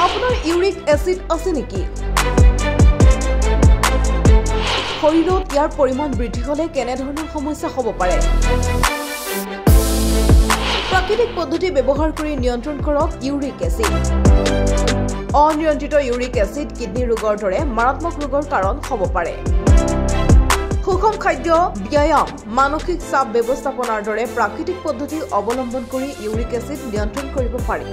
আপোনাৰ uric acid আছে নেকি শৰীৰত ইয়াৰ পৰিমাণ বৃদ্ধি হ'লে কেনে ধৰণৰ সমস্যা হ'ব পাৰে প্ৰাকৃতিক পদ্ধতি ব্যৱহাৰ কৰি নিয়ন্ত্ৰণ কৰক ইউৰিক এসিড অনিয়ন্ত্ৰিত ইউৰিক এসিড কিডনি ৰোগৰ দৰে মাৰাত্মক ৰোগৰ কাৰণ হ'ব পাৰে সুষম খাদ্য ব্যায়াম মানসিক চাপ ব্যৱস্থাপনাৰ দৰে প্ৰাকৃতিক পদ্ধতি অৱলম্বন কৰি ইউৰিক এসিড নিয়ন্ত্ৰণ কৰিব পাৰি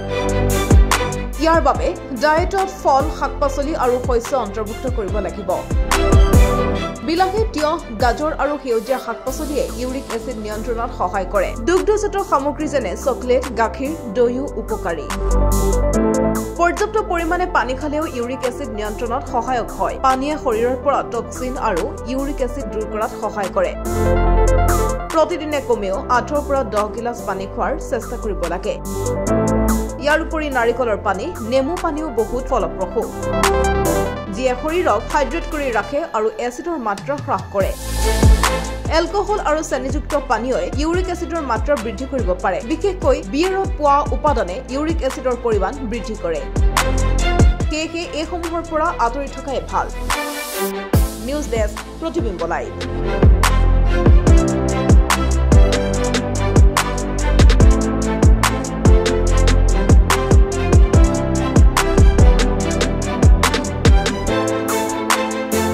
ইয়াৰ বাবে ডায়েটত ফল শাক-পাচলি আৰু শস্য অন্তৰ্ভুক্ত কৰিব লাগিব বিলাহী তিয়হ গাজৰ আৰু সেউজীয়া শাক-পাচলিয়ে ইউৰিক এসিড নিয়ন্ত্ৰণত সহায় কৰে দুগ্ধজাত সামগ্ৰী যেনে চকলেট গাখীৰ দৈও উপকাৰী পৰ্যাপ্ত পৰিমাণে পানী খালেও ইউৰিক এসিড নিয়ন্ত্ৰণত সহায়ক হয় পানীয়ে শৰীৰৰ পৰা টক্সিন আৰু ইউৰিক এসিড দূৰ কৰাত সহায় কৰে প্ৰতিদিনে কমেও 8 পৰা 10 গিলাচ পানী খোৱাৰ চেষ্টা কৰিব লাগে ইয়াৰ উপৰি নাৰিকলৰ পানী নেমু পানীও বহুত ফলপ্ৰসূ যিয়ে শৰীৰক হাইড্ৰেট কৰি ৰাখে আৰু এচিডৰ মাত্ৰা হ্ৰাস কৰে এলকহল আৰু চেনিযুক্ত পানীয়ে ইউৰিক এসিডৰ মাত্ৰা বৃদ্ধি কৰিব পাৰে বিশেষকৈ বিয়েৰত পোৱা উপাদানে ইউৰিক এসিডৰ পৰিমাণ বৃদ্ধি কৰে সেয়ে এই সমূহৰ পৰা আঁতৰি থকাই ভাল নিউজ ডেস্ক প্ৰতিবিম্ব লাইভ